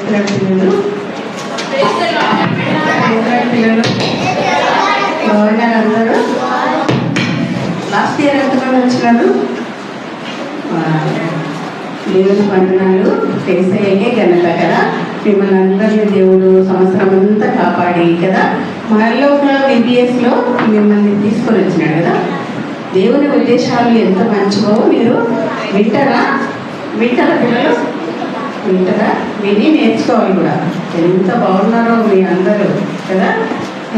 పిల్లలు పిల్లలు బాగున్నారు అందరూ. లాస్ట్ ఇయర్ ఎంతమంది వచ్చినారు? దేవుని వందనాలు. యేసయ్యకే ఘనత కదా. మిమ్మల్ని అందరినీ దేవుడు సంవత్సరం అంతా కాపాడి కదా మరలో ఒక BBSలో మిమ్మల్ని తీసుకొని వచ్చినాడు కదా. దేవుని ఉద్దేశాలు ఎంత మంచివో మీరు వింటారా పిల్లలు? వింటారా? విని నేర్చుకోవాలి కూడా. ఎంత బాగున్నారో మీ అందరూ కదా.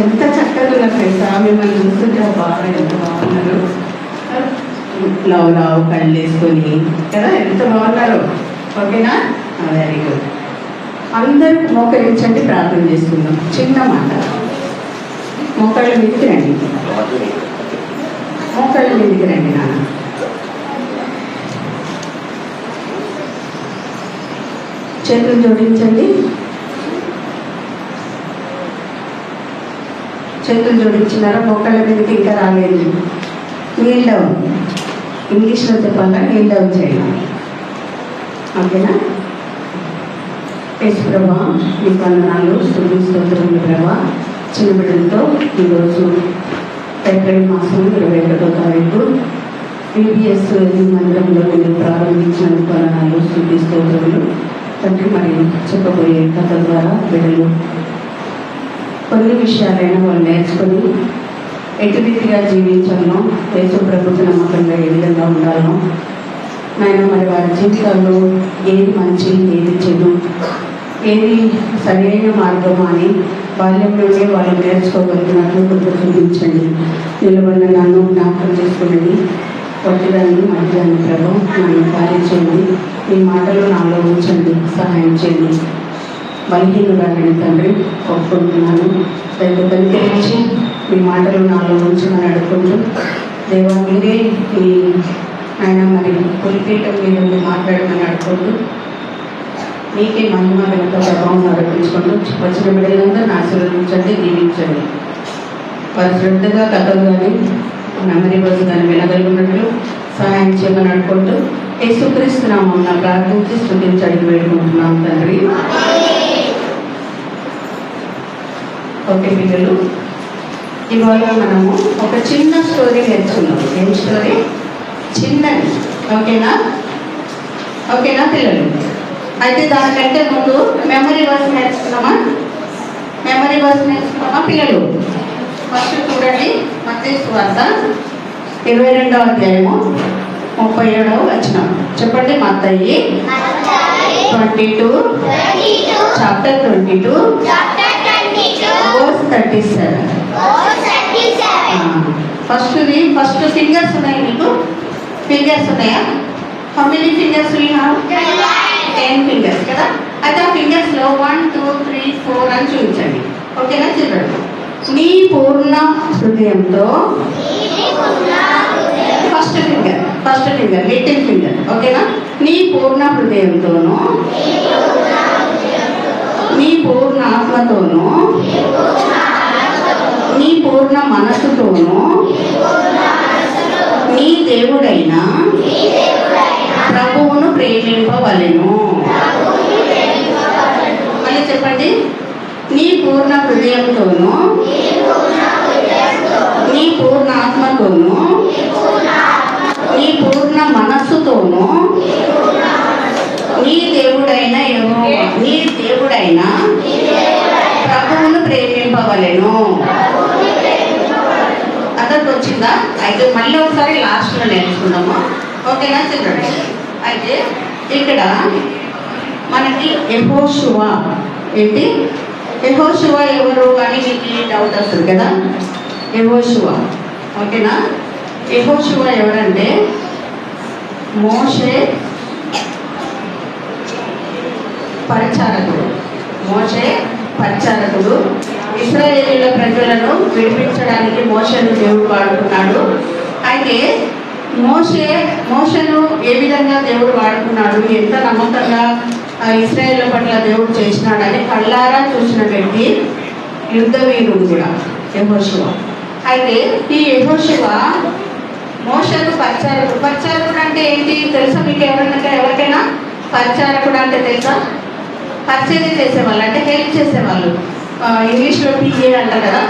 ఎంత చక్కగా ఉన్నారు తెలుసా. మిమ్మల్ని చూస్తుంటే బాగా ఎంత బాగున్నారు. లావు కళ్ళు వేసుకొని కదా ఎంత బాగున్నారు. ఓకేనా? Very good. అందరూ మోకరించండి, ప్రార్థన చేసుకుందాం. చిన్న మాట, మోకాళ్ళ మీదకి రండి. మోకాళ్ళ మీదకి రండి నాన్న. చేతులు జోడించండి. చేతులు జోడించినారా? మోకాళ్ళ మీదకి ఇంకా రాలేదు. నీల్ డౌన్, ఇంగ్లీష్లో చెప్పాలా, నీల్ డౌన్ చేయాలి. ఓకేనా? యేసు ప్రభా మీకు వందనాలు, స్తుతి స్తోత్రములు ప్రభా. చిన్న బిడ్డలతో ఈరోజు ఏప్రిల్ మాసం 21వ తారీఖు BBS మందిరంలో మీరు ప్రారంభించినందుకు వందనాలు, స్తుతి స్తోత్రములు తండ్రి. మరి చెప్పబోయే కథ ద్వారా బిడ్డలు కొన్ని విషయాలైనా వాళ్ళు నేర్చుకొని ఎటు రీతిగా జీవించాలనో, యేసు ప్రభుత్వ నమ్మకంగా ఏ విధంగా ఉండాలనో నాయన, మరి వారి జీవితాల్లో ఏది మంచి, ఏది చెడు, ఏది సరైన మార్గం అని బాల్యం నుండి వాళ్ళు నేర్చుకోగలిగినట్లు కొంచెం చూపించండి. నిలబడిన నన్ను జ్ఞాపకం చేసుకుని కొట్టడాన్ని మధ్యాహ్నం ప్రభావం నన్ను కార్యం చేయండి. మీ మాటలు నాలో ఉంచండి, సహాయం చేయండి. బలహీనురాలని తండ్రి ఒప్పుకుంటున్నాను. దైవ కనికరించి మీ మాటలు నాలో ఉంచమని అడుగుకుంటూ దేవా మీరే మీ ఆయన మరి పులిపీఠం మీద మాట్లాడమని అడుగుకుంటూ మీకే మహిమ వెనుక ప్రభావం ఆరోపించుకుంటూ వచ్చిన బిడ్డలందరూ ఆశీర్వదించండి, దీవించండి. వారి శ్రద్ధగా కథలు కానీ మెమరీ వర్స్ కానీ వినగలుగున్నట్లు సహాయం చేయమని అనుకుంటూ యేసుక్రీస్తు నామమున ప్రార్థించి స్తుతించి అడిగి వేడుకుంటున్నాం తండ్రి. ఓకే పిల్లలు, ఇవాళ మనము ఒక చిన్న స్టోరీ నేర్చుకున్నాం. ఏం స్టోరీ? చిన్నది. ఓకేనా? ఓకేనా పిల్లలు? అయితే దానికంటే ముందు మెమరీ వర్స్ నేర్చుకున్నామా? మెమరీ వర్స్ నేర్చుకున్నామా పిల్లలు? ఫస్ట్ చూడండి, మత్తయి సువార్త 22వ అధ్యాయము 37వ వచనం. చెప్పండి. మత్తయి 22 చాప్టర్ 22 verse 37. ఫస్ట్ ఫింగర్స్ ఉన్నాయి మీకు? ఫింగర్స్ ఉన్నాయా? How many fingers we have? 10 fingers కదా. అయితే ఆ ఫింగర్స్లో 1 2 3 4 అని చూపించండి. ఓకేనా? చూడండి. నీ పూర్ణ హృదయంతో ఫస్ట్ ఫింగర్ లిటిల్ ఫింగర్. ఓకేనా? నీ పూర్ణ హృదయంతోనూ, నీ పూర్ణ ఆత్మతోనూ, నీ పూర్ణ మనస్సుతోనూ నీ దేవుడైన ప్రభువును ప్రేమింపవలెను. మళ్ళీ చెప్పండి. నీ పూర్ణ హృదయంతోనూ, నీ పూర్ణ ఆత్మతోనూ, నీ పూర్ణ మనస్సుతోనూ నీ దేవుడైన ప్రభువును ప్రేమింపవలెను. అందరికి వచ్చిందా? అయితే మళ్ళీ ఒకసారి లాస్ట్లో నేర్చుకుందాము. ఓకేనా? చూడండి. అయితే ఇక్కడ మనకి యెహోషువ ఏంటి? యెహోషువ ఎవరు అని మీకు డౌట్ వస్తుంది కదా. యెహోషువ ఓకేనా? యెహోషువ ఎవరంటే మోషే పరిచారకుడు. ఇశ్రాయేలీయుల ప్రజలను విడిపించడానికి మోషేను దేవుడు వాడుకున్నాడు. అయితే మోషేను ఏ విధంగా దేవుడు వాడుకున్నాడు, ఎంత నమ్మకంగా ఇశ్రాయేలు పట్ల దేవుడు చేసినాడని కళ్ళారా చూసిన వ్యక్తి, యుద్ధ వీరుడు కూడా యెహోషువ. అయితే ఈ యెహోషువ మోషేను పరిచారకుడు అంటే ఏంటి తెలుసా మీకు? ఎవరికైనా పరిచారకుడు అంటే తెలుసా? పరిచయం చేసేవాళ్ళు, అంటే హెల్ప్ చేసేవాళ్ళు. ఇంగ్లీష్లో పిఏ అంటారు కదా,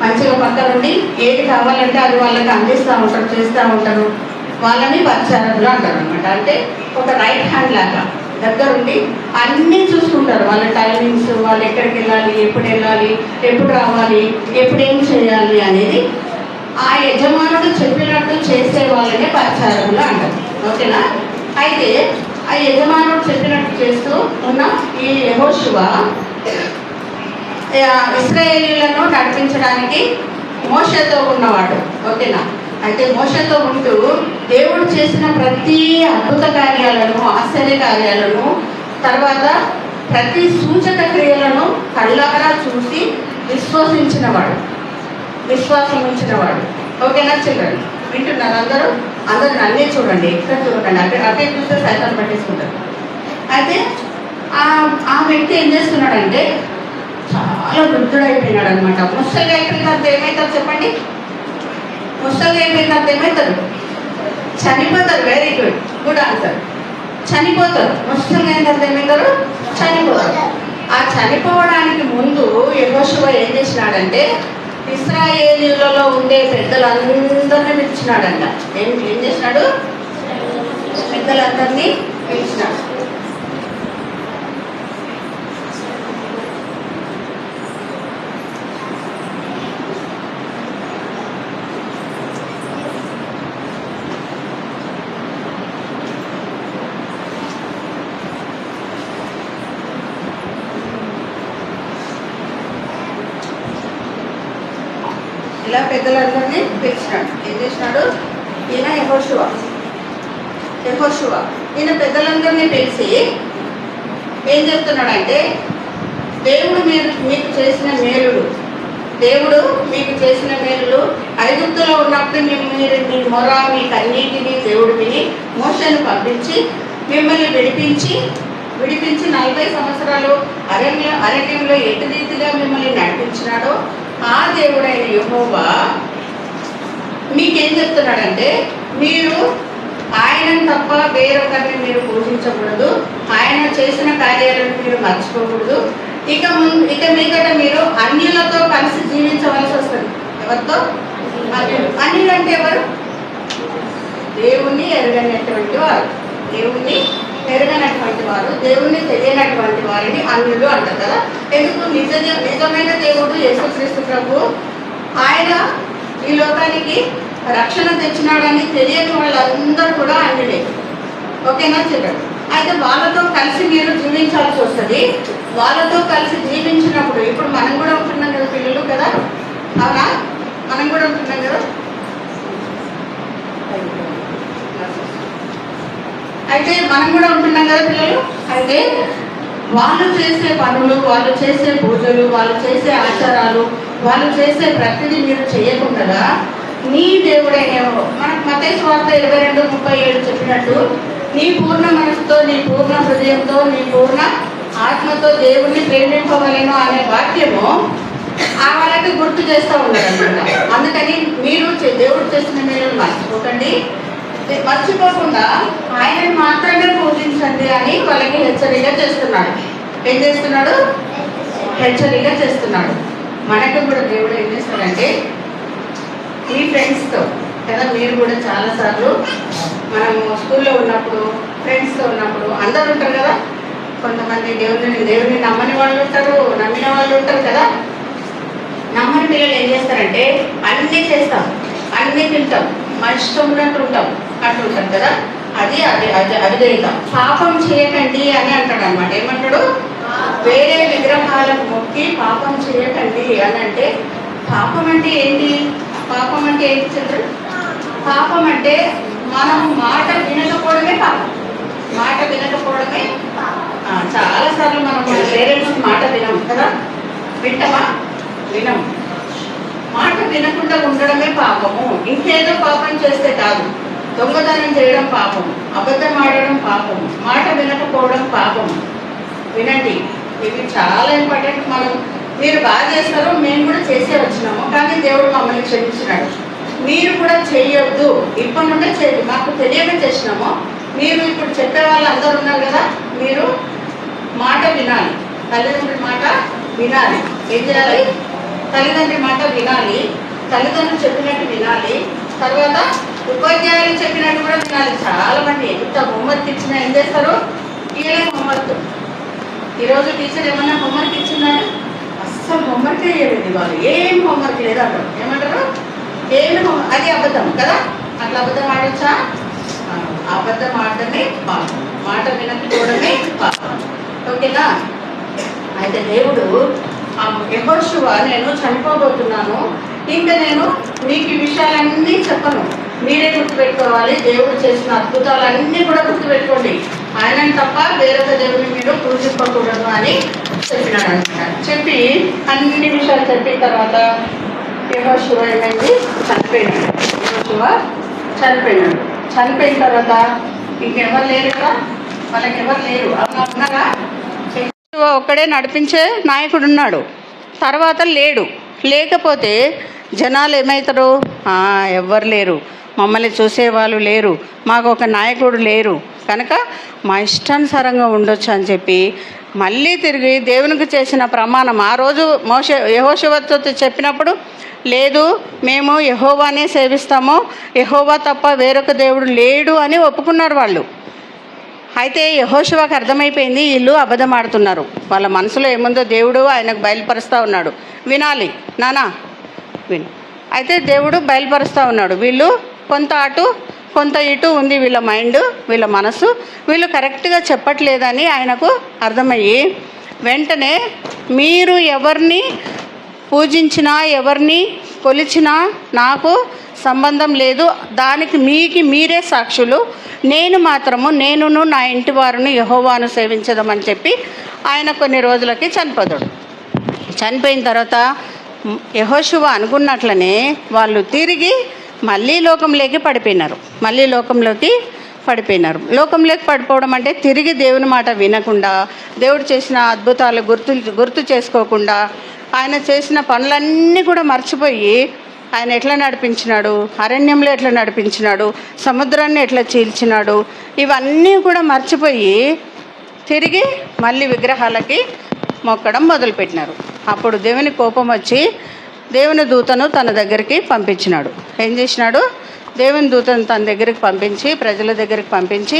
మంచిగా పక్క నుండి ఏది కావాలంటే అది వాళ్ళకి అందిస్తూ ఉంటారు, చేస్తూ ఉంటారు. వాళ్ళని పరిచారకులు అంటారు అనమాట. అంటే ఒక రైట్ హ్యాండ్ లాగా దగ్గరుండి అన్నీ చూసుకుంటారు. వాళ్ళ టైమింగ్స్, వాళ్ళు ఎక్కడికి వెళ్ళాలి, ఎప్పుడు రావాలి, ఎప్పుడు ఏం చేయాలి అనేది ఆ యజమానుడు చెప్పినట్టు చేసే వాళ్ళనే పరిచారకులు అంటారు. ఓకేనా? అయితే ఆ యజమానుడు చెప్పినట్టు చేస్తూ ఉన్న ఈ యెహోషువ ఇశ్రాయేలీయులను నడిపించడానికి మోషేతో ఉన్నవాడు. ఓకేనా? అయితే మోషేతో ఉంటూ దేవుడు చేసిన ప్రతి అద్భుత కార్యాలను, ఆశ్చర్య కార్యాలను, తర్వాత ప్రతి సూచక క్రియలను కళ్ళారా చూసి విశ్వాసం ఉంచినవాడు. ఓకేనా చిల్డ్రన్? వింటున్నారు అందరూ? అన్నీ చూడండి, ఇక్కడ చూడండి. అటే చూస్తే సైతాన్ని పట్టేసుకుంటారు. అయితే ఆ వ్యక్తి ఏం చేస్తున్నాడంటే చాలా వృద్ధుడైపోయినాడు అనమాట. ముసలిగా అయిపోయిన తర్వాత ఏమవుతారు చెప్పండి? ముసలిగా అయిపోయిన తర్వాత ఏమవుతారు? చనిపోతారు. Very good, good answer. చనిపోతారు. ముసలిగా అయిన తర్వాత ఏమవుతారు? చనిపోతారు. ఆ చనిపోవడానికి ముందు యెహోషువ ఏం చేసినాడంటే ఇశ్రాయేలీయులలో ఉండే పెద్దలందరినీ పిలిచినాడంట. ఏం చేసినాడు? పెద్దలందరినీ పిలిచినాడు. ఇలా పెద్దలందరినీ పిలిచినాడు. ఏం చేసినాడు? ఈయన యెహోషువ ఈయన పెద్దలందరినీ పిలిచి ఏం చెప్తున్నాడంటే దేవుడు మీకు చేసిన మేలులు ఐగుప్తులో ఉన్నప్పుడు మీరు మీ మొర, మీ కన్నీటిని దేవుడు విని మోషేను పంపించి మిమ్మల్ని విడిపించి 40 సంవత్సరాలు అరణ్యంలో ఎటు రీతిగా మిమ్మల్ని నడిపించినాడో ఆ దేవుడైన యెహోవా మీకేం చెప్తున్నాడంటే మీరు ఆయనను తప్ప వేరొకరిని మీరు పూజించకూడదు, ఆయన చేసిన కార్యాలను మీరు మర్చిపోకూడదు. ఇక మీదట మీరు అన్యులతో కలిసి జీవించవలసి వస్తుంది. ఎవరితో? అన్యులు అంటే ఎవరు? దేవుణ్ణి ఎరగనటువంటి వారు, దేవుణ్ణి తెలియనటువంటి వారిని అన్యులు అంటారు కదా. ఎందుకు? నిజమైన దేవుడు యేసుక్రీస్తు ప్రభు, ఆయన ఈ లోకానికి రక్షణ తెచ్చినాడని తెలియని వాళ్ళందరూ కూడా అన్యులే. ఓకేనా చిల్డ్రన్? అయితే వాళ్ళతో కలిసి మీరు జీవించాల్సి వస్తుంది. వాళ్ళతో కలిసి జీవించినప్పుడు ఇప్పుడు మనం కూడా ఉంటున్నాం కదా పిల్లలు కదా, అవునా? మనం కూడా ఉంటున్నాం కదా. అయితే మనం కూడా ఉంటున్నాం కదా పిల్లలు. అయితే వాళ్ళు చేసే పనులు, వాళ్ళు చేసే పూజలు, వాళ్ళు చేసే ఆచారాలు, వాళ్ళు చేసే ప్రతిదీ మీరు చేయకుండా నీ దేవుడైన మనకు మత్తయి సువార్త 22:37 చెప్పినట్టు నీ పూర్ణ మనసుతో, నీ పూర్ణ హృదయంతో, నీ పూర్ణ ఆత్మతో దేవుణ్ణి ప్రేమింపవలెను అనే వాక్యము వాళ్ళకి గుర్తు చేస్తూ ఉన్నారన్నమాట. అందుకని మీరు దేవుడు చేసిన మీరు మర్చిపోకుండా ఆయనను మాత్రమే పూజించండి అని వాళ్ళకి హెచ్చరిక చేస్తున్నాడు. ఏం చేస్తున్నాడు? హెచ్చరిక చేస్తున్నాడు. మనకు కూడా దేవుడు ఏం చేస్తాడంటే మీ ఫ్రెండ్స్తో కదా, మీరు కూడా చాలాసార్లు మనము స్కూల్లో ఉన్నప్పుడు ఫ్రెండ్స్తో ఉన్నప్పుడు అందరు ఉంటారు కదా. కొంతమంది దేవుడిని నమ్మని వాళ్ళు ఉంటారు, నమ్మిన వాళ్ళు ఉంటారు కదా. నమ్మని పిల్లలు ఏం చేస్తారంటే అన్నీ చేస్తాం, అన్నీ తింటాం, మనిషితో ఉన్నట్టు ఉంటాం అంటుంటారు కదా. అది అవిధేయత. పాపం చేయకండి అని అంటాడు అనమాట. ఏమంటాడు? వేరే విగ్రహాలకు మొక్కి పాపం చేయకండి అని అంటే, పాపం అంటే ఏంటి? పాపం అంటే ఏంటి చిల్డ్రన్? పాపం అంటే మనం మాట వినకపోవడమే పాపం. మాట వినకపోవడమే. చాలాసార్లు మనం మన పేరెంట్స్ మాట వినం కదా. వింటామా? వినం. మాట వినకుండా ఉండడమే పాపము. ఇంకేదో పాపం చేస్తే కాదు. దొంగతనం చేయడం పాపము, అబద్ధం ఆడడం పాపము, మాట వినకపోవడం పాపము. వినండి, ఇవి చాలా ఇంపార్టెంట్. మీరు బాగా చేస్తారో మేము కూడా చేసే వచ్చినాము, కానీ దేవుడు మమ్మల్ని క్షమించినాడు. మీరు కూడా చేయొద్దు, ఇప్పటి నుండే చేయండి. మాకు తెలియక చేసినాము. మీరు ఇప్పుడు చెప్పే వాళ్ళు అందరూ ఉన్నారు కదా, మాట వినాలి. తల్లిదండ్రుల మాట వినాలి. ఏం చేయాలి? తల్లిదండ్రుల మాట వినాలి. తల్లిదండ్రులు చెప్పినట్టు వినాలి. తర్వాత ఉపాధ్యాయులు చెప్పినట్టు కూడా వినాలి. చాలా మంది ఎంత హోంవర్క్ ఇచ్చినా ఏం చేస్తారు? ఇయలే హోంవర్క్. ఈరోజు టీచర్ ఏమన్నా హోంవర్క్ ఇచ్చిందంటే అస్సలు హోంవర్క్ వేయలేదు. వాళ్ళు ఏం హోంవర్క్ లేదంటారు. ఏమంటారు? ఏమి అది అబద్ధం కదా. అట్లా అబద్ధం ఆడొచ్చా? అబద్ధం ఆడటమే పాపం, మాట వినకపోవడమే పాపం. ఓకేనా? అయితే దేవుడు యెహోషువ, నేను చనిపోబోతున్నాను, ఇంకా నేను మీకు ఈ విషయాలన్నీ చెప్పను, మీరే గుర్తుపెట్టుకోవాలి. దేవుడు చేసిన అద్భుతాలన్నీ కూడా గుర్తుపెట్టుకోండి. ఆయనని తప్ప వేరొక దేవుని మీరు పూజింపకూడదు అని చెప్పినాడు అనమాట. చెప్పి అన్ని విషయాలు చెప్పిన తర్వాత యెహోషువ ఏమైంది? చనిపోయినాడు. యెహోషువ చనిపోయినాడు. చనిపోయిన తర్వాత ఇంకెవరు లేరు కదా, వాళ్ళకి ఎవరు లేరు. అలా ఉన్నారా? ఒక్కడే నడిపించే నాయకుడు ఉన్నాడు, తర్వాత లేడు. లేకపోతే జనాలు ఏమవుతారు? ఎవ్వరు లేరు, మమ్మల్ని చూసేవాళ్ళు లేరు, మాకు ఒక నాయకుడు లేరు, కనుక మా ఇష్టానుసారంగా ఉండొచ్చు అని చెప్పి మళ్ళీ తిరిగి దేవునికి చేసిన ప్రమాణం ఆ రోజు యెహోషువతో చెప్పినప్పుడు, లేదు మేము యెహోవానే సేవిస్తాము, యెహోవా తప్ప వేరొక దేవుడు లేడు అని ఒప్పుకున్నారు వాళ్ళు. అయితే యెహోషువకు అర్థమైపోయింది, వీళ్ళు అబద్ధం ఆడుతున్నారు. వాళ్ళ మనసులో ఏముందో దేవుడు ఆయనకు బయలుపరుస్తూ ఉన్నాడు. వినాలి నానా, విను. అయితే దేవుడు బయలుపరుస్తూ ఉన్నాడు. వీళ్ళు కొంత అటు కొంత ఇటు ఉంది వీళ్ళ మైండ్, వీళ్ళ మనసు, వీళ్ళు కరెక్ట్గా చెప్పట్లేదని ఆయనకు అర్థమయ్యి వెంటనే మీరు ఎవరిని పూజించినా ఎవరిని కొలిచినా నాకు సంబంధం లేదు, దానికి మీరే సాక్షులు, నేను మాత్రము నేనును నా ఇంటి వారిని యెహోవాను సేవించదామని చెప్పి ఆయన కొన్ని రోజులకి చనిపోతాడు. చనిపోయిన తర్వాత యెహోషువ అనుకున్నట్లనే వాళ్ళు తిరిగి మళ్ళీ లోకంలోకి పడిపోయినారు. లోకంలోకి పడిపోవడం అంటే తిరిగి దేవుని మాట వినకుండా, దేవుడు చేసిన అద్భుతాలు గుర్తు చేసుకోకుండా, ఆయన చేసిన పనులన్నీ కూడా మర్చిపోయి, ఆయన ఎట్లా నడిపించినాడు, అరణ్యంలో ఎట్లా నడిపించినాడు, సముద్రాన్ని ఎట్లా చీల్చినాడు, ఇవన్నీ కూడా మర్చిపోయి తిరిగి మళ్ళీ విగ్రహాలకి మొక్కడం మొదలుపెట్టినారు. అప్పుడు దేవుని కోపం వచ్చి దేవుని దూతను తన దగ్గరికి పంపించినాడు. ఏం చేసినాడు? దేవుని దూతను తన దగ్గరికి పంపించి, ప్రజల దగ్గరికి పంపించి,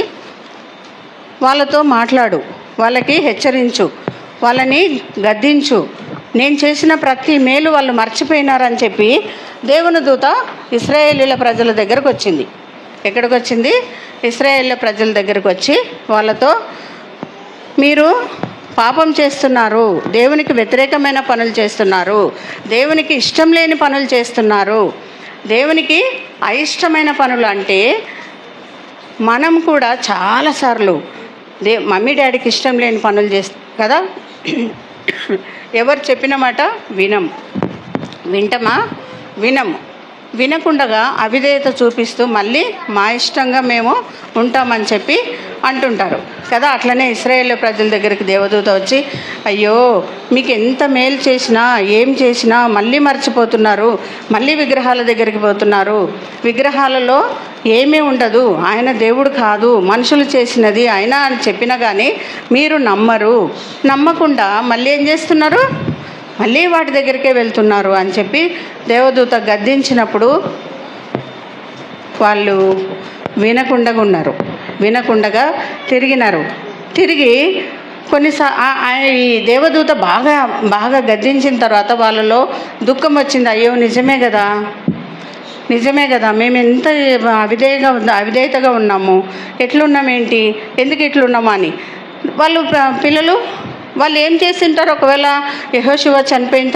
వాళ్ళతో మాట్లాడు, వాళ్ళకి హెచ్చరించు, వాళ్ళని గద్దించు, నేను చేసిన ప్రతి మేలు వాళ్ళు మర్చిపోయినారని చెప్పి దేవుని దూత ఇశ్రాయేలీల ప్రజల దగ్గరకు వచ్చింది. ఎక్కడికి వచ్చింది? ఇశ్రాయేలీల ప్రజల దగ్గరకు వచ్చి వాళ్ళతో, మీరు పాపం చేస్తున్నారు, దేవునికి వ్యతిరేకమైన పనులు చేస్తున్నారు, దేవునికి ఇష్టం లేని పనులు చేస్తున్నారు. దేవునికి అయిష్టమైన పనులు అంటే మనం కూడా చాలాసార్లు మమ్మీ డాడీకి ఇష్టం లేని పనులు చేస్తాం కదా. ఎవరు చెప్పిన మాట వింటమా? వినకుండగా అవిధేయత చూపిస్తూ మళ్ళీ మా ఇష్టంగా మేము ఉంటామని చెప్పి అంటుంటారు కదా. అట్లనే ఇశ్రాయేలు ప్రజల దగ్గరికి దేవదూత వచ్చి, అయ్యో మీకు ఎంత మేలు చేసినా ఏం చేసినా మళ్ళీ మర్చిపోతున్నారు, మళ్ళీ విగ్రహాల దగ్గరికి పోతున్నారు, విగ్రహాలలో ఏమీ ఉండదు, ఆయన దేవుడు కాదు, మనుషులు చేసినది ఆయన అని చెప్పినా కానీ మీరు నమ్మకుండా మళ్ళీ ఏం చేస్తున్నారు? మళ్ళీ వాటి దగ్గరికే వెళ్తున్నారు అని చెప్పి దేవదూత గద్దించినప్పుడు వాళ్ళు వినకుండగా తిరిగి ఈ దేవదూత బాగా గద్దించిన తర్వాత వాళ్ళలో దుఃఖం వచ్చింది. అయ్యో నిజమే కదా మేము ఎంత అవిధేయతగా ఉన్నాము, ఎట్లున్నామేంటి, ఎందుకు ఇట్లున్నామా అని పిల్లలు వాళ్ళు ఏం చేసింటారు? ఒకవేళ యెహోషువ చనిపోయిన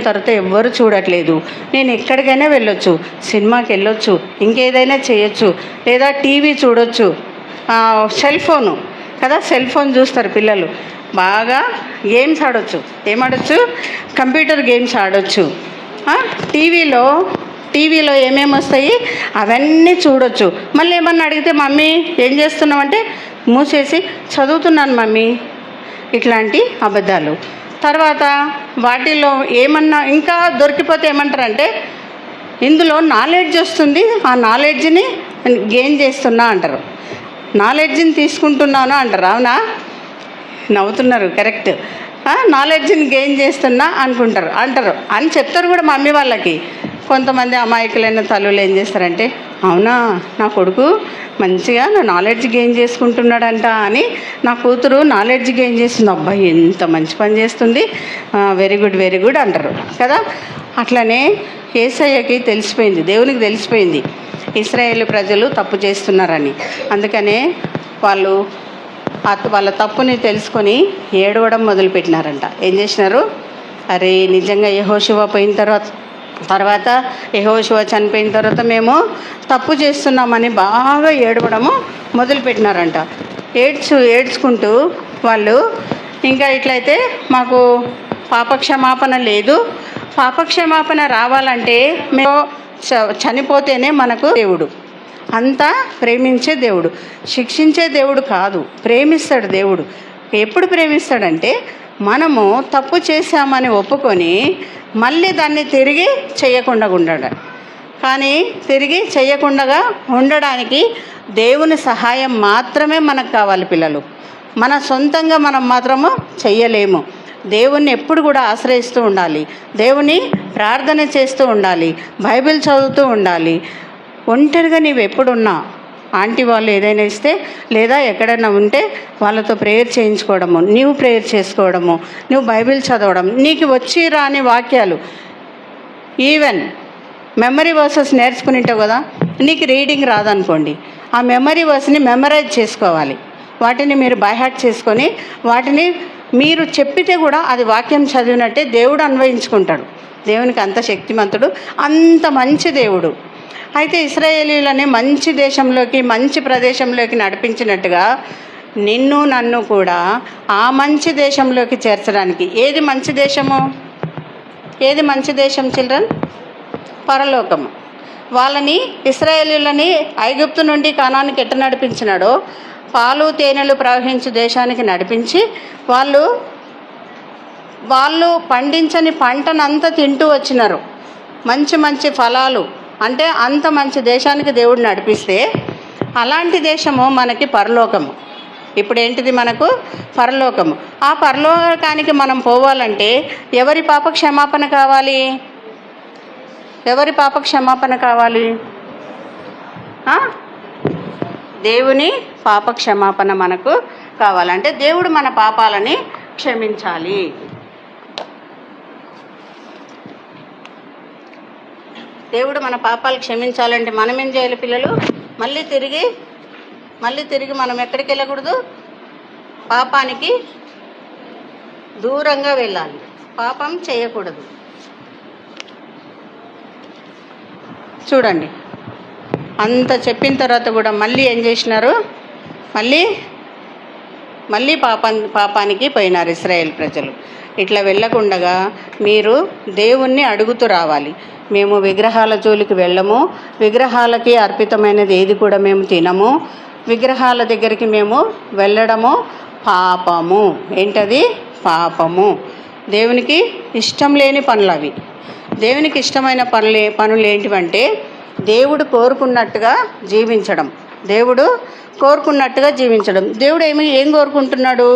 తర్వాత ఎవ్వరు చూడట్లేదు, నేను ఎక్కడికైనా వెళ్ళొచ్చు, సినిమాకి వెళ్ళొచ్చు, ఇంకేదైనా చేయొచ్చు, లేదా టీవీ చూడొచ్చు, సెల్ ఫోన్ చూస్తారు పిల్లలు, బాగా గేమ్స్ ఆడొచ్చు, ఏమాడొచ్చు? కంప్యూటర్ గేమ్స్ ఆడొచ్చు. టీవీలో ఏమేమి వస్తాయి అవన్నీ చూడొచ్చు. మళ్ళీ ఏమన్నా అడిగితే మమ్మీ ఏం చేస్తున్నామంటే మూసేసి చదువుతున్నాను మమ్మీ, ఇట్లాంటి అబద్ధాలు. తర్వాత వాటిలో ఏమన్నా ఇంకా దొరికిపోతే ఏమంటారంటే ఇందులో నాలెడ్జ్ వస్తుంది, ఆ నాలెడ్జ్ని గెయిన్ చేస్తున్నా అంటారు. నాలెడ్జ్ని తీసుకుంటున్నాను అంటారు. అవునా? నవ్వుతున్నారు, కరెక్ట్. నాలెడ్జ్ని గెయిన్ చేస్తున్నా అంటారు అని చెప్తారు కూడా మమ్మీ వాళ్ళకి. కొంతమంది అమాయకులైన తల్లులు ఏం చేస్తారంటే, అవునా నా కొడుకు మంచిగా నాలెడ్జ్ గెయిన్ చేసుకుంటున్నాడంట అని నా కూతురు నాలెడ్జ్ గెయిన్ చేస్తుంది, అబ్బాయి ఎంత మంచి పని చేస్తుంది, వెరీ గుడ్ అంటారు కదా. అట్లనే యేసయ్యకి తెలిసిపోయింది, దేవునికి తెలిసిపోయింది ఇశ్రాయేలు ప్రజలు తప్పు చేస్తున్నారని. అందుకనే వాళ్ళు వాళ్ళ తప్పుని తెలుసుకొని ఏడవడం మొదలుపెట్టినారంట. ఏం చేసినారు? అరే నిజంగా యెహోషువ పోయిన తర్వాత యెహోషువ చనిపోయిన తర్వాత మేము తప్పు చేస్తున్నామని బాగా ఏడవడము మొదలుపెట్టినారంట. ఏడ్చుకుంటూ వాళ్ళు ఇంకా ఇట్లయితే మాకు పాపక్షమాపణ లేదు, పాపక్షమాపణ రావాలంటే మేము చనిపోతేనే మనకు దేవుడు, అంతా ప్రేమించే దేవుడు, శిక్షించే దేవుడు కాదు, ప్రేమిస్తాడు దేవుడు. ఎప్పుడు ప్రేమిస్తాడంటే మనము తప్పు చేశామని ఒప్పుకొని మళ్ళీ దాన్ని తిరిగి చేయకుండా ఉండడం. కానీ తిరిగి చేయకుండా ఉండడానికి దేవుని సహాయం మాత్రమే మనకు కావాలి పిల్లలు. మన సొంతంగా మనం మాత్రము చెయ్యలేము. దేవుణ్ణి ఎప్పుడు కూడా ఆశ్రయిస్తూ ఉండాలి, దేవుని ప్రార్థన చేస్తూ ఉండాలి, బైబిల్ చదువుతూ ఉండాలి. ఒంటరిగా నీవు ఎప్పుడున్నా ఆంటీ వాళ్ళు ఏదైనా ఇస్తే లేదా ఎక్కడైనా ఉంటే వాళ్ళతో ప్రేయర్ చేయించుకోవడము, నీవు ప్రేయర్ చేసుకోవడము, నువ్వు బైబిల్ చదవడం, నీకు వచ్చి రాని వాక్యాలు, ఈవెన్ మెమరీ వర్సెస్ నేర్చుకునింటావు కదా, నీకు రీడింగ్ రాదనుకోండి, ఆ మెమరీ వర్స్ని మెమరైజ్ చేసుకోవాలి. వాటిని మీరు బైహార్ట్ చేసుకొని వాటిని మీరు చెప్పితే కూడా అది వాక్యం చదివినట్టే దేవుడు అన్వయించుకుంటాడు. దేవునికి అంత శక్తిమంతుడు, అంత మంచి దేవుడు. అయితే ఇశ్రాయేలీయులని మంచి దేశంలోకి, మంచి ప్రదేశంలోకి నడిపించినట్టుగా నిన్ను నన్ను కూడా ఆ మంచి దేశంలోకి చేర్చడానికి, ఏది మంచి దేశము? ఏది మంచి దేశం చిల్డ్రన్? పరలోకము. వాళ్ళని ఇశ్రాయేలీయులని ఐగుప్తు నుండి కానానికి ఎట్ట నడిపించినాడో పాలు తేనెలు ప్రవహించే దేశానికి నడిపించి వాళ్ళు పండించని పంటనంతా తింటూ వచ్చినారు, మంచి ఫలాలు. అంటే అంత మంచి దేశానికి దేవుడు నడిపిస్తే అలాంటి దేశము మనకి పరలోకము. ఇప్పుడు ఏంటిది? మనకు పరలోకము. ఆ పరలోకానికి మనం పోవాలంటే ఎవరి పాప క్షమాపణ కావాలి? ఎవరి పాప క్షమాపణ కావాలి? దేవుని పాప క్షమాపణ మనకు కావాలంటే దేవుడు మన పాపాలని క్షమించాలి. దేవుడు మన పాపాలు క్షమించాలంటే మనం ఏం చేయాలి పిల్లలు? మళ్ళీ తిరిగి మనం ఎక్కడికి వెళ్ళకూడదు? పాపానికి దూరంగా వెళ్ళాలి, పాపం చేయకూడదు. చూడండి, అంత చెప్పిన తర్వాత కూడా మళ్ళీ ఏం చేసినారు? మళ్ళీ పాపానికి పోయినారు ఇశ్రాయేల్ ప్రజలు. ఇట్లా వెళ్ళకుండగా మీరు దేవుణ్ణి అడుగుతూ రావాలి. మేము విగ్రహాల జోలికి వెళ్ళము, విగ్రహాలకి అర్పితమైనది ఏది కూడా మేము తినము, విగ్రహాల దగ్గరికి మేము వెళ్ళడము పాపము. ఏంటది? పాపము. దేవునికి ఇష్టం లేని పనులు అవి. దేవునికి ఇష్టమైన పనులు ఏంటివంటే దేవుడు కోరుకున్నట్టుగా జీవించడం. దేవుడు ఏం కోరుకుంటున్నాడు?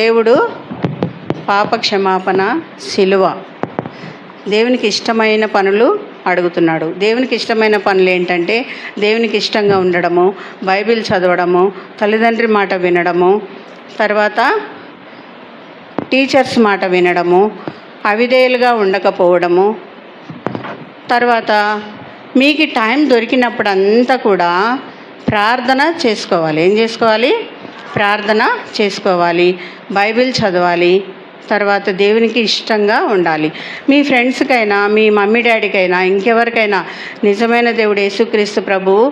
దేవుడు పాప క్షమాపణ, సిలువ. దేవునికి ఇష్టమైన పనులు అడుగుతున్నాడు. దేవునికి ఇష్టమైన పనులు ఏంటంటే దేవునికి ఇష్టంగా ఉండడము, బైబిల్ చదవడము, తల్లిదండ్రి మాట వినడము, తర్వాత టీచర్స్ మాట వినడము, అవిధేయులుగా ఉండకపోవడము, తర్వాత మీకు టైం దొరికినప్పుడు అంతా కూడా ప్రార్థన చేసుకోవాలి. ఏం చేసుకోవాలి? ప్రార్థన చేసుకోవాలి, బైబిల్ చదవాలి, తర్వాత దేవునికి ఇష్టంగా ఉండాలి. మీ ఫ్రెండ్స్కైనా, మీ మమ్మీ డాడీకైనా, ఇంకెవరికైనా నిజమైన దేవుడు యేసుక్రీస్తు ప్రభువు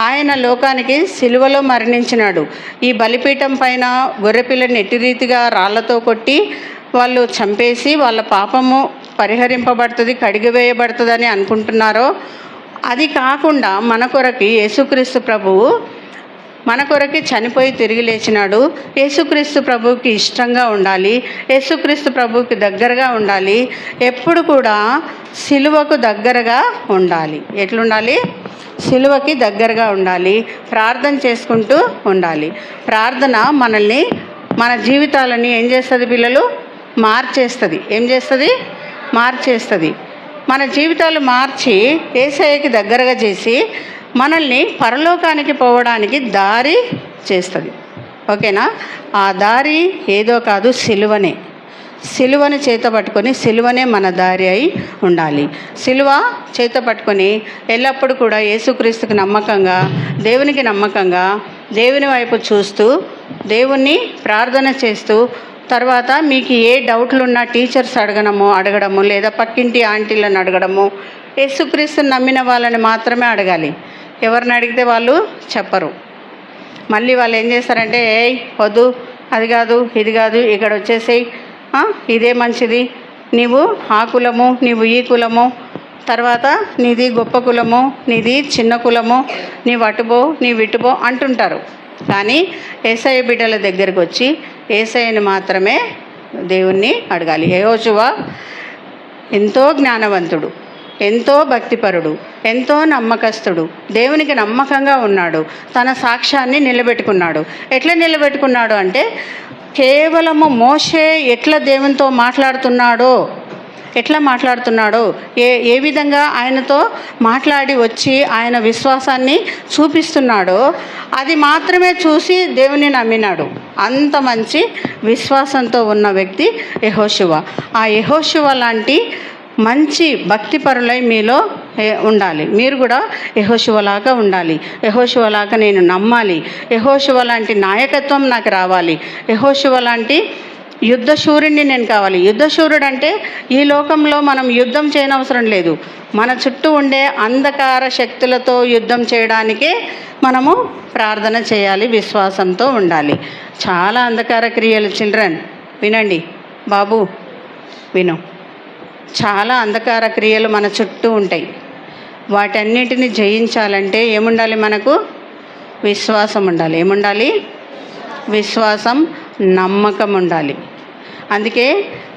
ఆయన లోకానికి సిలువలో మరణించినాడు. ఈ బలిపీఠం పైన గొర్రెపిల్లని ఎట్టి రీతిగా రాళ్లతో కొట్టి వాళ్ళు చంపేసి వాళ్ళ పాపము పరిహరింపబడుతుంది, కడిగివేయబడుతుందని అనుకుంటున్నారో అది కాకుండా మన కొరకు యేసుక్రీస్తు ప్రభువు మన కొరకి చనిపోయి తిరిగి లేచినాడు. యేసుక్రీస్తు ప్రభువుకి ఇష్టంగా ఉండాలి, యేసుక్రీస్తు ప్రభువుకి దగ్గరగా ఉండాలి, ఎప్పుడు కూడా సిలువకు దగ్గరగా ఉండాలి. ఎట్లుండాలి? సిలువకి దగ్గరగా ఉండాలి, ప్రార్థన చేసుకుంటూ ఉండాలి. ప్రార్థన మనల్ని, మన జీవితాలని ఏం చేస్తుంది పిల్లలు? మార్చేస్తుంది. ఏం చేస్తుంది? మార్చేస్తుంది. మన జీవితాలు మార్చి యేసయ్యకి దగ్గరగా చేసి మనల్ని పరలోకానికి పోవడానికి దారి చేస్తుంది. ఓకేనా? ఆ దారి ఏదో కాదు, సిలువనే. సిలువను చేత పట్టుకొని, సిలువనే మన దారి అయి ఉండాలి. సిలువ చేత పట్టుకొని ఎల్లప్పుడూ కూడా యేసుక్రీస్తుకి నమ్మకంగా, దేవునికి నమ్మకంగా, దేవుని వైపు చూస్తూ, దేవుణ్ణి ప్రార్థన చేస్తూ, తర్వాత మీకు ఏ డౌట్లు ఉన్నా టీచర్స్ అడగడము, లేదా పక్కింటి ఆంటీలను అడగడము. యేసుక్రీస్తుని నమ్మిన వాళ్ళని మాత్రమే అడగాలి. ఎవరిని అడిగితే వాళ్ళు చెప్పరు. మళ్ళీ వాళ్ళు ఏం చేస్తారంటే, ఏయ్ వద్దు, అది కాదు, ఇది కాదు, ఇక్కడ వచ్చేసేయి, ఇదే మంచిది, నీవు ఆ కులము, నీవు ఈ కులము, తర్వాత నీది గొప్ప కులము, నీది చిన్న కులము, నీవు అటుపో, నీవు ఇటుపో అంటుంటారు. కానీ యేసయ్య బిడ్డల దగ్గరికి వచ్చి యేసయ్యని మాత్రమే దేవుణ్ణి అడగాలి. యెహోషువ ఎంతో జ్ఞానవంతుడు, ఎంతో భక్తిపరుడు, ఎంతో నమ్మకస్తుడు, దేవునికి నమ్మకంగా ఉన్నాడు, తన సాక్ష్యాన్ని నిలబెట్టుకున్నాడు. ఎట్లా నిలబెట్టుకున్నాడు అంటే, కేవలము మోషే ఎట్లా దేవునితో మాట్లాడుతున్నాడో, ఏ విధంగా ఆయనతో మాట్లాడి వచ్చి ఆయన విశ్వాసాన్ని చూపిస్తున్నాడో అది మాత్రమే చూసి దేవుని నమ్మినాడు. అంత మంచి విశ్వాసంతో ఉన్న వ్యక్తి యెహోషువ. ఆ యెహోషువ లాంటి మంచి భక్తిపరులై మీలో ఉండాలి. మీరు కూడా యెహోషువలాగా ఉండాలి. యెహోషువలాగా నేను నమ్మాలి. యెహోషువ లాంటి నాయకత్వం నాకు రావాలి. యెహోషువ లాంటి యుద్ధశూరుణ్ణి నేను కావాలి. యుద్ధశూరుడు అంటే ఈ లోకంలో మనం యుద్ధం చేయనవసరం లేదు. మన చుట్టూ ఉండే అంధకార శక్తులతో యుద్ధం చేయడానికే మనము ప్రార్థన చేయాలి, విశ్వాసంతో ఉండాలి. చాలా అంధకార క్రియలు, చిల్డ్రన్ వినండి, బాబు విను. చాలా అంధకార క్రియలు మన చుట్టూ ఉంటాయి. వాటన్నిటిని జయించాలంటే ఏముండాలి? మనకు విశ్వాసం ఉండాలి. ఏముండాలి? విశ్వాసం, నమ్మకం ఉండాలి. అందుకే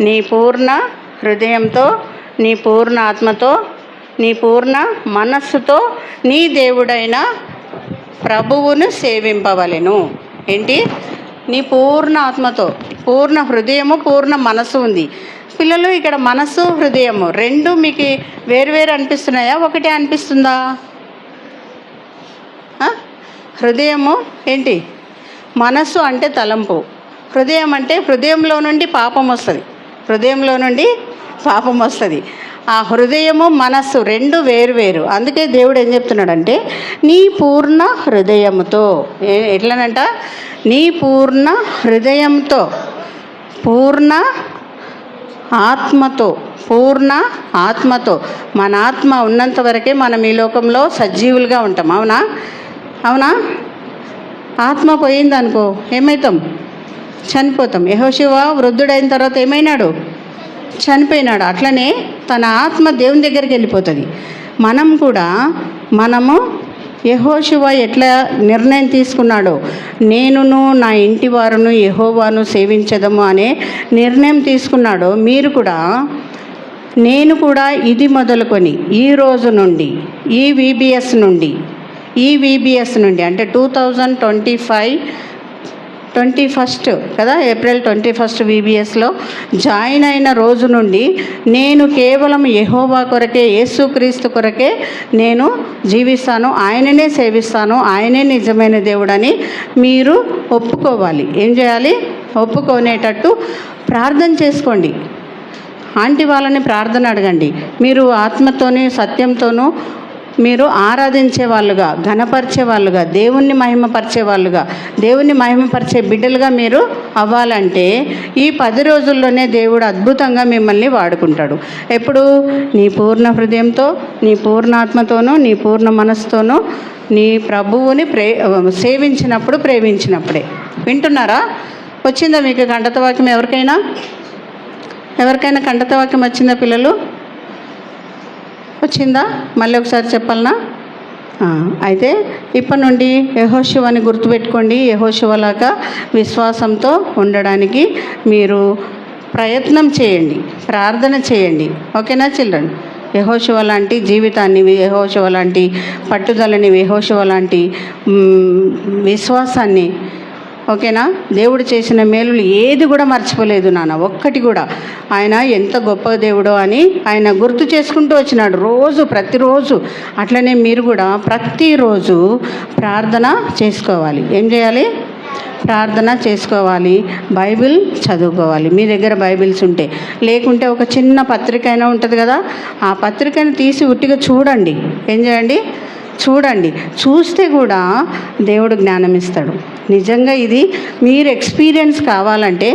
నీ పూర్ణ హృదయంతో, నీ పూర్ణ ఆత్మతో, నీ పూర్ణ మనస్సుతో నీ దేవుడైన ప్రభువును సేవింపవలెను. ఏంటి? నీ పూర్ణ ఆత్మతో, పూర్ణ హృదయము, పూర్ణ మనస్సు ఉంది. పిల్లలు, ఇక్కడ మనస్సు హృదయము రెండు మీకు వేరువేరు అనిపిస్తున్నాయా? ఒకటే అనిపిస్తుందా? హృదయము ఏంటి? మనస్సు అంటే తలంపు, హృదయం అంటే హృదయంలో నుండి పాపం వస్తుంది. హృదయంలో నుండి పాపం వస్తుంది. ఆ హృదయము మనస్సు రెండు వేరువేరు. అందుకే దేవుడు ఏం చెప్తున్నాడంటే, నీ పూర్ణ హృదయముతో, ఎట్లనంట? నీ పూర్ణ హృదయంతో, పూర్ణ ఆత్మతో, పూర్ణ ఆత్మతో. మన ఆత్మ ఉన్నంత వరకే మనం ఈ లోకంలో సజీవులుగా ఉంటాం. అవునా? అవునా? ఆత్మ పోయిందనుకో ఏమవుతాం? చనిపోతాం. యెహోషువ వృద్ధుడైన తర్వాత ఏమైనాడు? చనిపోయినాడు. అట్లనే తన ఆత్మ దేవుని దగ్గరికి వెళ్ళిపోతుంది. మనం కూడా, మనము యెహోషువ ఎట్లా నిర్ణయం తీసుకున్నాడో, నేనును నా ఇంటి వారును యెహోవాను సేవించదము అనే నిర్ణయం తీసుకున్నాడో, మీరు కూడా, నేను కూడా ఇది మొదలుకొని ఈ రోజు నుండి, ఈ VBS నుండి అంటే 2025 21 కదా, ఏప్రిల్ 21 VBSలో జాయిన్ అయిన రోజు నుండి నేను కేవలం యెహోవా కొరకే, యేసుక్రీస్తు కొరకే నేను జీవిస్తాను, ఆయననే సేవిస్తాను, ఆయనే నిజమైన దేవుడని మీరు ఒప్పుకోవాలి. ఏం చేయాలి? ఒప్పుకునేటట్టు ప్రార్థన చేసుకోండి. ఆంటీ వాళ్ళని ప్రార్థన అడగండి. మీరు ఆత్మతోని, సత్యంతోనూ మీరు ఆరాధించే వాళ్ళుగా, ఘనపరిచే వాళ్ళుగా, దేవుణ్ణి మహిమపరిచే వాళ్ళుగా, దేవుణ్ణి మహిమపరిచే బిడ్డలుగా మీరు అవ్వాలంటే ఈ 10 రోజుల్లోనే దేవుడు అద్భుతంగా మిమ్మల్ని వాడుకుంటాడు. ఎప్పుడు? నీ పూర్ణ హృదయంతో, నీ పూర్ణాత్మతోనూ, నీ పూర్ణ మనసుతోనూ నీ ప్రభువుని సేవించినప్పుడు, ప్రేమించినప్పుడే. వింటున్నారా? వచ్చిందా మీకు కంఠతవాక్యం? ఎవరికైనా కంఠతవాక్యం వచ్చిందా పిల్లలు? వచ్చిందా? మళ్ళీ ఒకసారి చెప్పాలనా? అయితే ఇప్పటి నుండి యెహోషువని గుర్తుపెట్టుకోండి. యెహోషువలాగా విశ్వాసంతో ఉండడానికి మీరు ప్రయత్నం చేయండి, ప్రార్థన చేయండి. ఓకేనా చిల్డ్రన్? యెహోషువ లాంటి జీవితాన్ని, యెహోషువ లాంటి పట్టుదలని, యెహోషువ లాంటి విశ్వాసాన్ని, ఓకేనా? దేవుడు చేసిన మేలులు ఏది కూడా మర్చిపోలేదు నాన్న, ఒక్కటి కూడా. ఆయన ఎంత గొప్ప దేవుడో అని ఆయన గుర్తు చేసుకుంటూ వచ్చినాడు ప్రతిరోజు. అట్లనే మీరు కూడా ప్రతిరోజు ప్రార్థన చేసుకోవాలి. ఏం చేయాలి? ప్రార్థన చేసుకోవాలి, బైబిల్ చదువుకోవాలి. మీ దగ్గర బైబిల్స్ ఉంటే, లేకుంటే ఒక చిన్న పత్రిక అయినా ఉంటుంది కదా, ఆ పత్రికను తీసి ఉట్టిగా చూడండి. ఏం చేయండి? చూడండి. చూస్తే కూడా దేవుడు జ్ఞానం ఇస్తాడు. నిజంగా ఇది మీరు ఎక్స్పీరియన్స్ కావాలంటే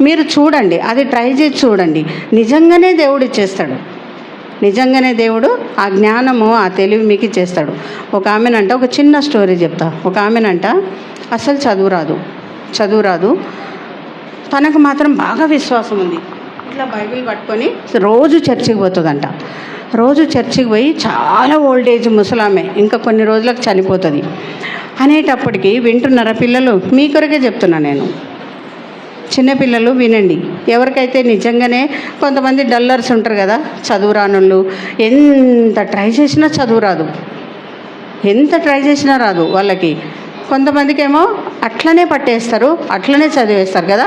మీరు చూడండి, అది ట్రై చేసి చూడండి. నిజంగానే దేవుడు ఇచ్చేస్తాడు. నిజంగానే దేవుడు ఆ జ్ఞానము, ఆ తెలివి మీకు ఇచ్చేస్తాడు. ఒక ఆమెనంట, ఒక చిన్న స్టోరీ చెప్తా. ఒక ఆమెనంట అసలు చదువు రాదు, తనకు మాత్రం బాగా విశ్వాసం ఉంది. ఇట్లా బైబిల్ పట్టుకొని రోజు చర్చికి పోతుందంట. రోజు చర్చికి పోయి, చాలా ఓల్డేజ్ ముసలామె, ఇంకా కొన్ని రోజులకు చనిపోతుంది అనేటప్పటికి, వింటున్నారా పిల్లలు? మీ కొరకే చెప్తున్నా నేను. చిన్నపిల్లలు వినండి. ఎవరికైతే నిజంగానే, కొంతమంది డల్లర్స్ ఉంటారు కదా, చదువు రానోళ్ళు, ఎంత ట్రై చేసినా చదువు రాదు, ఎంత ట్రై చేసినా రాదు వాళ్ళకి. కొంతమందికి ఏమో అట్లనే పట్టేస్తారు, అట్లనే చదివేస్తారు కదా.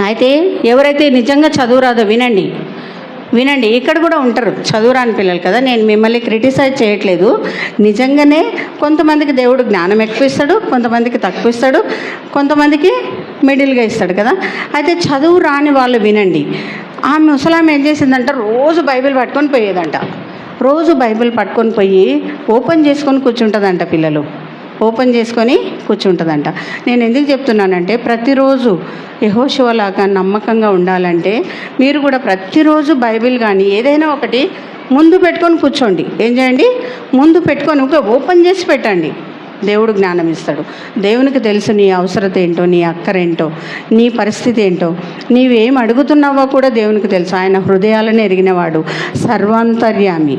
అయితే ఎవరైతే నిజంగా చదువు రాదో వినండి, ఇక్కడ కూడా ఉంటారు చదువురాని పిల్లలు కదా. నేను మిమ్మల్ని క్రిటిసైజ్ చేయట్లేదు. నిజంగానే కొంతమందికి దేవుడు జ్ఞానం ఎక్కువ ఇస్తాడు, కొంతమందికి తక్కువ ఇస్తాడు, కొంతమందికి మిడిల్గా ఇస్తాడు కదా. అయితే చదువు రాని వాళ్ళు వినండి. ఆ ముసలామె ఏం చేసిందంట, రోజు బైబిల్ పట్టుకొని పోయేదంట. రోజు బైబిల్ పట్టుకొని పోయి ఓపెన్ చేసుకొని కూర్చుంటుందంట. పిల్లలు ఓపెన్ చేసుకొని కూర్చుంటుందంట. నేను ఎందుకు చెప్తున్నానంటే, ప్రతిరోజు యెహోషువలాగా నమ్మకంగా ఉండాలంటే మీరు కూడా ప్రతిరోజు బైబిల్ కానీ ఏదైనా ఒకటి ముందు పెట్టుకొని కూర్చోండి. ఏం చేయండి? ముందు పెట్టుకొని ఓపెన్ చేసి పెట్టండి. దేవుడు జ్ఞానం ఇస్తాడు. దేవునికి తెలుసు నీ అవసరత ఏంటో, నీ అక్కరేంటో, నీ పరిస్థితి ఏంటో, నీవేం అడుగుతున్నావో కూడా దేవునికి తెలుసు. ఆయన హృదయాలను ఎరిగినవాడు, సర్వాంతర్యామి.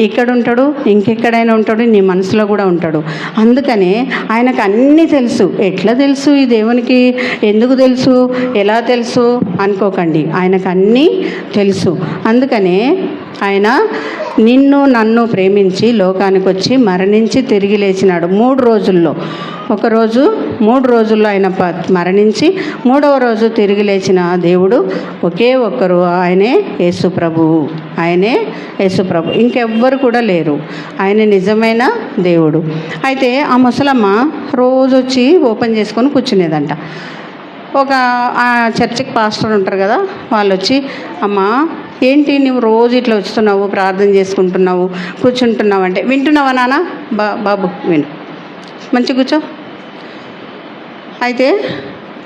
ఇక్కడ ఉంటాడు, ఇంకెక్కడైనా ఉంటాడు, నీ మనసులో కూడా ఉంటాడు. అందుకనే ఆయనకు అన్నీ తెలుసు. ఎట్లా తెలుసు ఈ దేవునికి? ఎందుకు తెలుసు, ఎలా తెలుసు అనుకోకండి, ఆయనకు అన్నీ తెలుసు. అందుకనే ఆయన నిన్ను నన్ను ప్రేమించి లోకానికి వచ్చి మరణించి తిరిగి లేచినాడు 3 రోజుల్లో. 3 రోజుల్లో ఆయన మరణించి 3వ రోజు తిరిగి లేచిన దేవుడు ఒకే ఒక్కరు, ఆయనే యేసుప్రభువు. ఇంకెవ్వరు కూడా లేరు. ఆయన నిజమైన దేవుడు. అయితే ఆ ముసలమ్మ రోజు వచ్చి ఓపెన్ చేసుకొని కూర్చునేదంట. ఆ చర్చికి పాస్టర్ ఉంటారు కదా, వాళ్ళు వచ్చి, అమ్మా ఏంటి నువ్వు రోజు ఇట్లా వస్తున్నావు, ప్రార్థన చేసుకుంటున్నావు, కూర్చుంటున్నావు అంటే, వింటున్నావా నాన్న? బాబు విను, మంచి కూర్చో. అయితే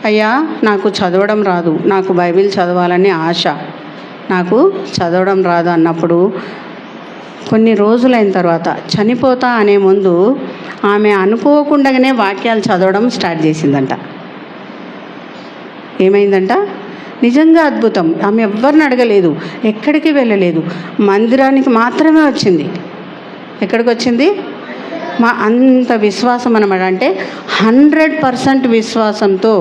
అయ్యా నాకు చదవడం రాదు, నాకు బైబిల్ చదవాలని ఆశ, నాకు చదవడం రాదు అన్నప్పుడు కొన్ని రోజులైన తర్వాత చనిపోతా అనే ముందు ఆమె అనుకోకుండానే వాక్యాలు చదవడం స్టార్ట్ చేసిందంట. ఏమైందంట? నిజంగా అద్భుతం. ఆమె ఎవ్వరిని అడగలేదు, ఎక్కడికి వెళ్ళలేదు, మందిరానికి మాత్రమే వచ్చింది. ఎక్కడికి వచ్చింది? అంత విశ్వాసం అన్నమాట. అంటే 100% విశ్వాసంతో,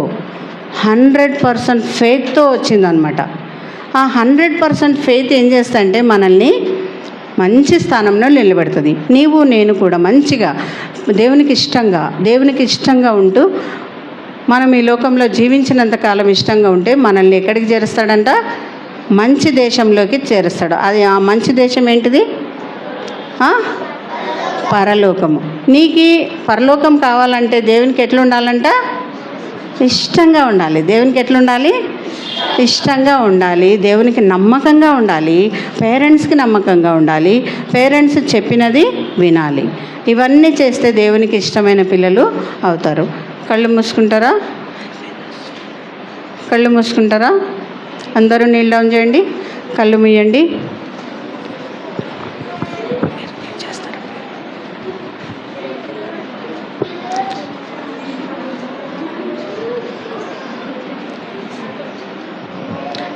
100% ఫెయిత్తో వచ్చిందనమాట. ఆ 100% ఫెయిత్ ఏం చేస్తుందంటే మనల్ని మంచి స్థానంలో నిలబెడుతుంది. నీవు నేను కూడా మంచిగా దేవునికి ఇష్టంగా ఉంటూ, మనం ఈ లోకంలో జీవించినంతకాలం ఇష్టంగా ఉంటే మనల్ని ఎక్కడికి చేరుస్తాడంట? మంచి దేశంలోకి చేరుస్తాడు. అది ఆ మంచి దేశం ఏంటిది? పరలోకము. నీకు పరలోకం కావాలంటే దేవునికి ఎట్లా ఉండాలంట? ఇష్టంగా ఉండాలి. దేవునికి ఎట్లుండాలి? ఇష్టంగా ఉండాలి. దేవునికి నమ్మకంగా ఉండాలి. పేరెంట్స్కి నమ్మకంగా ఉండాలి. పేరెంట్స్ చెప్పినది వినాలి. ఇవన్నీ చేస్తే దేవునికి ఇష్టమైన పిల్లలు అవుతారు. కళ్ళు మూసుకుంటారా? అందరూ నీళ్ళు డౌన్ చేయండి, కళ్ళు మూయండి.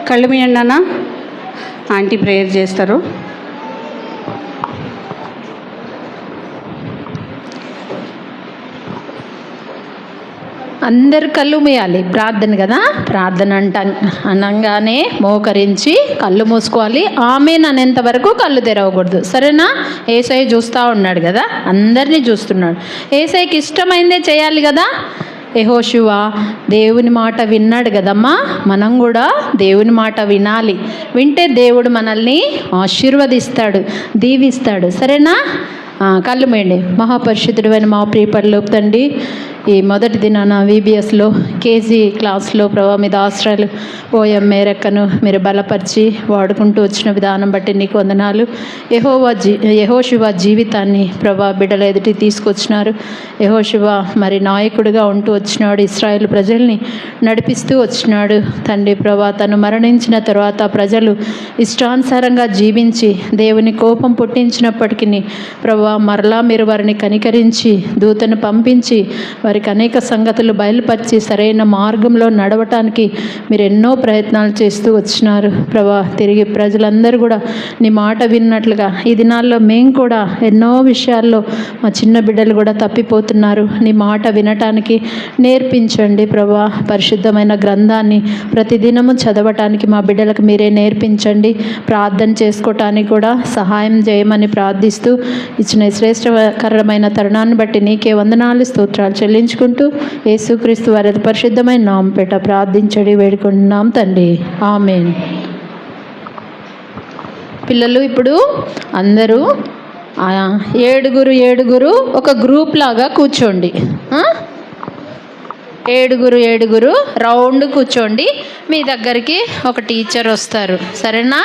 కళ్ళు మూయండి అన్న. ఆంటీ ప్రేయర్ చేస్తారు. అందరు కళ్ళు మూయాలి. ప్రార్థన కదా, ప్రార్థన అనగానే మోకరించి కళ్ళు మూసుకోవాలి. ఆమేన్ అనేంత వరకు కళ్ళు తెరవకూడదు. సరేనా? యేసయ్య చూస్తూ ఉన్నాడు కదా, అందరినీ చూస్తున్నాడు. యేసయ్యకి ఇష్టమైందే చేయాలి కదా. యెహోషువ దేవుని మాట విన్నాడు కదమ్మా, మనం కూడా దేవుని మాట వినాలి. వింటే దేవుడు మనల్ని ఆశీర్వదిస్తాడు, దీవిస్తాడు. సరేనా? కళ్ళు మూయండి. మహాపరిశుద్ధుడు అయిన మా ప్రియ పరలోక తండ్రి, ఈ మొదటి దినాన VBSలో కేజీ క్లాస్లో ప్రభావ మీద ఆశ్రయాలు ఓఎం మేరక్కను మీరు బలపరిచి వాడుకుంటూ వచ్చిన విధానం బట్టి నీకు వందనాలు. యెహోషువ జీవితాన్ని ప్రభా బిడ్డల ఎదుటి తీసుకొచ్చినారు. యెహోషువ మరి నాయకుడిగా ఉంటూ వచ్చినాడు, ఇశ్రాయేలు ప్రజల్ని నడిపిస్తూ వచ్చినాడు. తండ్రి ప్రభా తను మరణించిన తర్వాత ప్రజలు ఇష్టానుసారంగా జీవించి దేవుని కోపం పుట్టించినప్పటికీ ప్రభా మరలా మీరు వారిని కనికరించి దూతను పంపించి వారికి అనేక సంగతులు బయలుపరిచి సరైన మార్గంలో నడవటానికి మీరు ఎన్నో ప్రయత్నాలు చేస్తూ వచ్చినారు ప్రభా. తిరిగి ప్రజలందరూ కూడా నీ మాట విన్నట్లుగా ఈ దినాల్లో మేము కూడా ఎన్నో విషయాల్లో మా చిన్న బిడ్డలు కూడా తప్పిపోతున్నారు. నీ మాట వినటానికి నేర్పించండి ప్రభా. పరిశుద్ధమైన గ్రంథాన్ని ప్రతిదినము చదవటానికి మా బిడ్డలకు మీరే నేర్పించండి. ప్రార్థన చేసుకోవటానికి కూడా సహాయం చేయమని ప్రార్థిస్తూ ఇచ్చిన శ్రేష్టకరమైన తరుణాన్ని బట్టి నీకే వందనాలు స్తోత్రాలు చెల్లించుకుంటూ యేసుక్రీస్తు వారి పరిశుద్ధమైన నామం పేట ప్రార్థించడి వేడుకుంటున్నాం తండ్రి, ఆమేన్. పిల్లలు ఇప్పుడు అందరూ ఏడుగురు ఒక గ్రూప్ లాగా కూర్చోండి. ఏడుగురు రౌండ్ కూర్చోండి. మీ దగ్గరికి ఒక టీచర్ వస్తారు. సరేనా?